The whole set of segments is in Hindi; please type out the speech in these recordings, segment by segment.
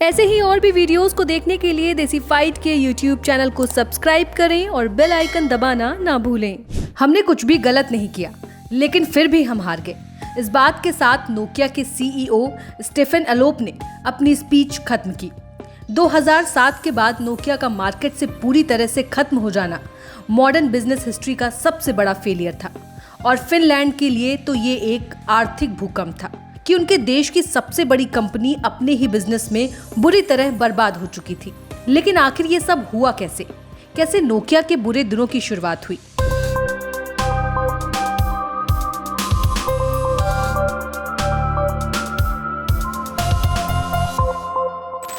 ऐसे ही और भी वीडियोस को देखने के लिए देसी फाइट के YouTube चैनल को सब्सक्राइब करें और बेल आइकन दबाना ना भूलें। हमने कुछ भी गलत नहीं किया, लेकिन फिर भी हम हार गए। इस बात के साथ नोकिया के CEO स्टीफन एलोप ने अपनी स्पीच खत्म की। 2007 के बाद नोकिया का मार्केट से पूरी तरह से खत्म हो जाना मॉडर्न बिजनेस हिस्ट्री का सबसे बड़ा फेलियर था और फिनलैंड के लिए तो ये एक आर्थिक भूकंप था कि उनके देश की सबसे बड़ी कंपनी अपने ही बिजनेस में बुरी तरह बर्बाद हो चुकी थी। लेकिन आखिर ये सब हुआ कैसे नोकिया के बुरे दिनों की शुरुआत हुई?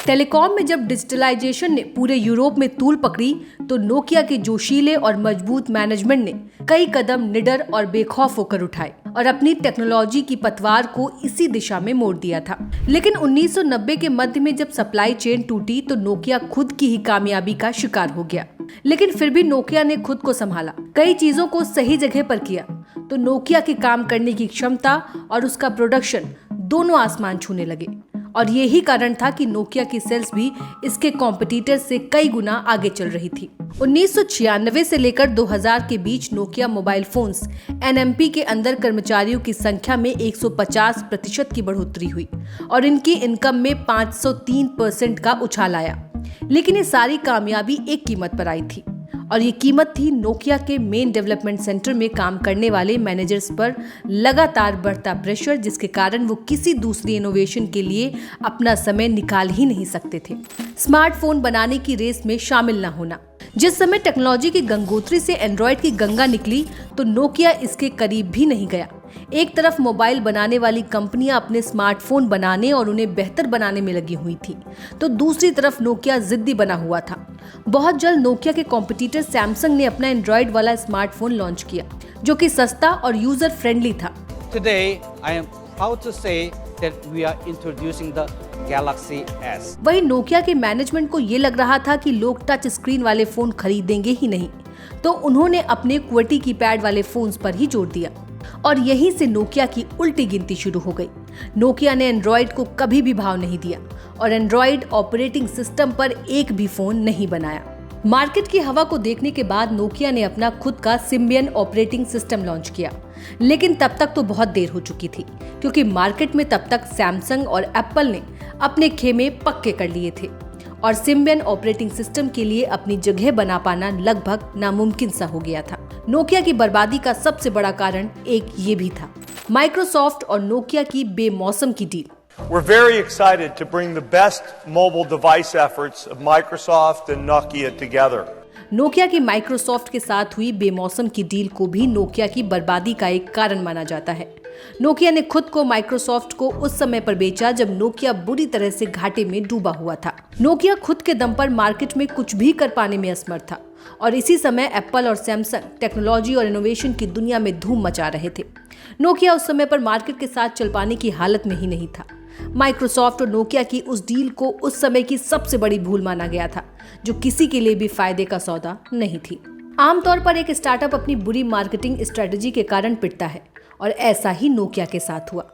टेलीकॉम में जब डिजिटलाइजेशन ने पूरे यूरोप में तूल पकड़ी तो नोकिया के जोशीले और मजबूत मैनेजमेंट ने कई कदम निडर और बेखौफ होकर उठाए और अपनी टेक्नोलॉजी की पतवार को इसी दिशा में मोड़ दिया था। लेकिन 1990 के मध्य में जब सप्लाई चेन टूटी तो नोकिया खुद की ही कामयाबी का शिकार हो गया। लेकिन फिर भी नोकिया ने खुद को संभाला, कई चीजों को सही जगह पर किया तो नोकिया के काम करने की क्षमता और उसका प्रोडक्शन दोनों आसमान छूने लगे। और यही कारण था कि नोकिया की सेल्स भी इसके कॉम्पिटिटर से कई गुना आगे चल रही थी। 1996 से लेकर 2000 के बीच नोकिया मोबाइल फोन्स NMP के अंदर कर्मचारियों की संख्या में 150% की बढ़ोतरी हुई और इनकी इनकम में 503% का उछाल आया। लेकिन ये सारी कामयाबी एक कीमत पर आई थी और ये कीमत थी नोकिया के मेन डेवलपमेंट सेंटर में काम करने वाले मैनेजर्स पर लगातार बढ़ता प्रेशर, जिसके कारण वो किसी दूसरी इनोवेशन के लिए अपना समय निकाल ही नहीं सकते थे। स्मार्टफोन बनाने की रेस में शामिल न होना। जिस समय टेक्नोलॉजी की गंगोत्री से एंड्रॉयड की गंगा निकली तो नोकिया इसके करीब भी नहीं गया। एक तरफ मोबाइल बनाने वाली कंपनियां अपने स्मार्टफोन बनाने और उन्हें बेहतर बनाने में लगी हुई थी, तो दूसरी तरफ नोकिया जिद्दी बना हुआ था। बहुत जल्द नोकिया के कॉम्पिटिटर सैमसंग ने अपना एंड्रॉयड वाला स्मार्टफोन लॉन्च किया, जो कि सस्ता और यूजर फ्रेंडली था। Today, I am proud to say that we are introducing the Galaxy S. वही नोकिया के मैनेजमेंट को ये लग रहा था कि लोग टच स्क्रीन वाले फोन खरीदेंगे ही नहीं, तो उन्होंने अपने QWERTY कीपैड वाले फोन्स पर ही जोर दिया और यहीं से नोकिया की उल्टी गिनती शुरू हो गई। नोकिया ने एंड्रॉयड को कभी भी भाव नहीं दिया और एंड्रॉयड ऑपरेटिंग सिस्टम पर एक भी फोन नहीं बनाया। मार्केट की हवा को देखने के बाद नोकिया ने अपना खुद का सिम्बियन ऑपरेटिंग सिस्टम लॉन्च किया, लेकिन तब तक तो बहुत देर हो चुकी थी क्योंकि मार्केट में तब तक सैमसंग और एप्पल ने अपने खेमे पक्के कर लिए थे और सिम्बियन ऑपरेटिंग सिस्टम के लिए अपनी जगह बना पाना लगभग नामुमकिन सा हो गया था। नोकिया की बर्बादी का सबसे बड़ा कारण एक ये भी था, माइक्रोसॉफ्ट और नोकिया की बेमौसम की deal. We're very excited to bring the best mobile device efforts of Microsoft and Nokia together. Nokia की माइक्रोसॉफ्ट के साथ हुई बेमौसम की डील को भी नोकिया की बर्बादी का एक कारण माना जाता है। नोकिया ने खुद को माइक्रोसॉफ्ट को उस समय पर बेचा जब नोकिया बुरी तरह से घाटे में डूबा हुआ था। नोकिया खुद के दम पर मार्केट में कुछ भी कर पाने में असमर्थ था और इसी समय एप्पल और सैमसंग टेक्नोलॉजी और इनोवेशन की दुनिया में धूम मचा रहे थे। नोकिया उस समय पर मार्केट के साथ चल पाने की हालत में ही नहीं था। माइक्रोसॉफ्ट और नोकिया की उस डील को उस समय की सबसे बड़ी भूल माना गया था, जो किसी के लिए भी फायदे का सौदा नहीं थी। आमतौर पर एक स्टार्टअप अपनी बुरी मार्केटिंग स्ट्रेटजी के कारण पिटता है और ऐसा ही नोकिया के साथ हुआ।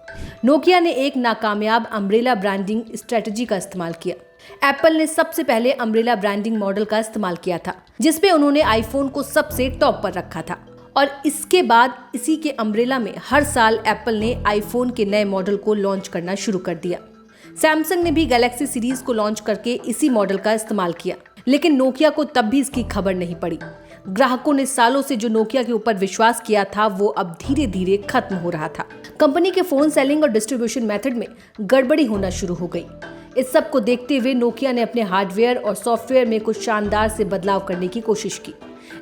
नोकिया ने एक नाकामयाब अम्ब्रेला ब्रांडिंग स्ट्रेटजी का इस्तेमाल किया। एप्पल ने सबसे पहले अम्ब्रेला ब्रांडिंग मॉडल का इस्तेमाल किया था, जिसपे उन्होंने आईफोन को सबसे टॉप पर रखा था और इसके बाद इसी के अम्ब्रेला में हर साल एप्पल ने आईफोन के नए मॉडल को लॉन्च करना शुरू कर दिया। सैमसंग ने भी गैलेक्सी सीरीज को लॉन्च करके इसी मॉडल का इस्तेमाल किया, लेकिन नोकिया को तब भी इसकी खबर नहीं पड़ी। ग्राहकों ने सालों से जो नोकिया के ऊपर विश्वास किया था वो अब धीरे धीरे खत्म हो रहा था। कंपनी के फोन सेलिंग और डिस्ट्रीब्यूशन मेथड में गड़बड़ी होना शुरू हो गई। इस सब को देखते हुए नोकिया ने अपने हार्डवेयर और सॉफ्टवेयर में कुछ शानदार से बदलाव करने की कोशिश की,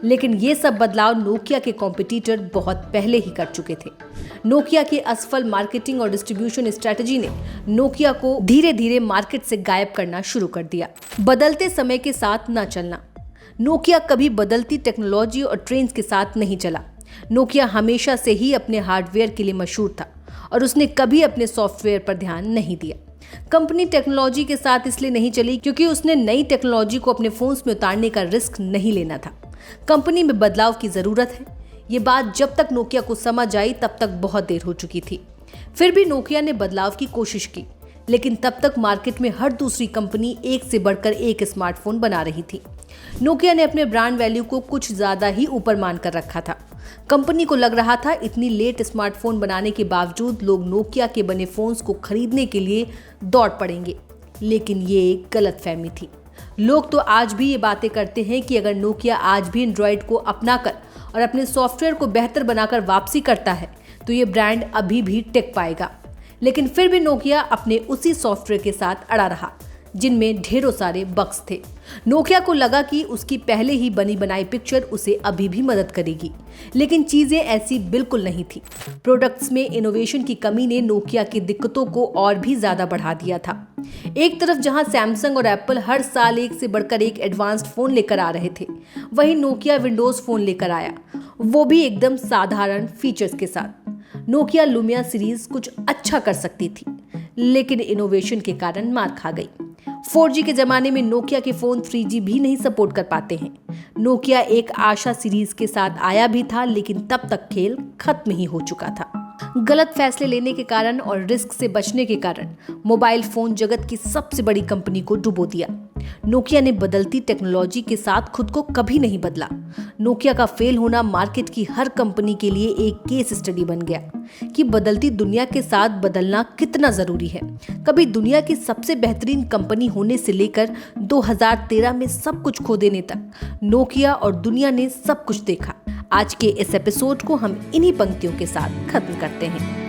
लेकिन ये सब बदलाव नोकिया के कॉम्पिटिटर बहुत पहले ही कर चुके थे। नोकिया की असफल मार्केटिंग और डिस्ट्रीब्यूशन स्ट्रेटजी ने नोकिया को धीरे धीरे मार्केट से गायब करना शुरू कर दिया। बदलते समय के साथ न चलना। नोकिया कभी बदलती टेक्नोलॉजी और ट्रेंड्स के साथ नहीं चला। नोकिया हमेशा से ही अपने हार्डवेयर के लिए मशहूर था और उसने कभी अपने सॉफ्टवेयर पर ध्यान नहीं दिया। कंपनी टेक्नोलॉजी के साथ इसलिए नहीं चली क्योंकि उसने नई टेक्नोलॉजी को अपने फोन्स में उतारने का रिस्क नहीं लेना था। कंपनी में बदलाव की जरूरत है, ये बात जब तक नोकिया को समझ आई तब तक बहुत देर हो चुकी थी। फिर भी नोकिया ने बदलाव की कोशिश की, लेकिन तब तक मार्केट में हर दूसरी कंपनी एक से बढ़कर एक स्मार्टफोन बना रही थी। नोकिया ने अपने ब्रांड वैल्यू को कुछ ज्यादा ही ऊपर मान कर रखा था। कंपनी को लग रहा था इतनी लेट स्मार्टफोन बनाने के बावजूद लोग नोकिया के बने फोन्स को खरीदने के लिए दौड़ पड़ेंगे, लेकिन ये एक गलतफहमी थी। लोग तो आज भी ये बातें करते हैं कि अगर नोकिया आज भी एंड्रॉयड को अपनाकर और अपने सॉफ्टवेयर को बेहतर बनाकर वापसी करता है तो ये ब्रांड अभी भी टिक पाएगा। लेकिन फिर भी नोकिया अपने उसी सॉफ्टवेयर के साथ अड़ा रहा जिनमें ढेरों सारे बग्स थे। नोकिया को लगा कि उसकी पहले ही बनी बनाई पिक्चर उसे अभी भी मदद करेगी, लेकिन चीजें ऐसी बिल्कुल नहीं थी। प्रोडक्ट्स में इनोवेशन की कमी ने नोकिया की दिक्कतों को और भी ज्यादा बढ़ा दिया था। एक तरफ जहां सैमसंग और एप्पल हर साल एक से बढ़कर एक एडवांस्ड फोन लेकर आ रहे थे, वहीं नोकिया विंडोज फोन लेकर आया, वो भी एकदम साधारण फीचर्स के साथ। नोकिया लुमिया सीरीज कुछ अच्छा कर सकती थी, लेकिन इनोवेशन के कारण मार खा गई। 4G के जमाने में नोकिया के फोन 3G भी नहीं सपोर्ट कर पाते हैं। नोकिया एक आशा सीरीज के साथ आया भी था, लेकिन तब तक खेल खत्म ही हो चुका था। गलत फैसले लेने के कारण और रिस्क से बचने के कारण मोबाइल फोन जगत की सबसे बड़ी कंपनी को डुबो दिया। नोकिया ने बदलती टेक्नोलॉजी के साथ खुद को कभी नहीं बदला। नोकिया का फेल होना मार्केट की हर कंपनी के लिए एक केस स्टडी बन गया कि बदलती दुनिया के साथ बदलना कितना जरूरी है। कभी दुनिया की सबसे बेहतरीन कंपनी होने से लेकर 2013 में सब कुछ खो देने तक नोकिया और दुनिया ने सब कुछ देखा। आज के इस एपिसोड को हम इन्हीं पंक्तियों के साथ खत्म करते हैं।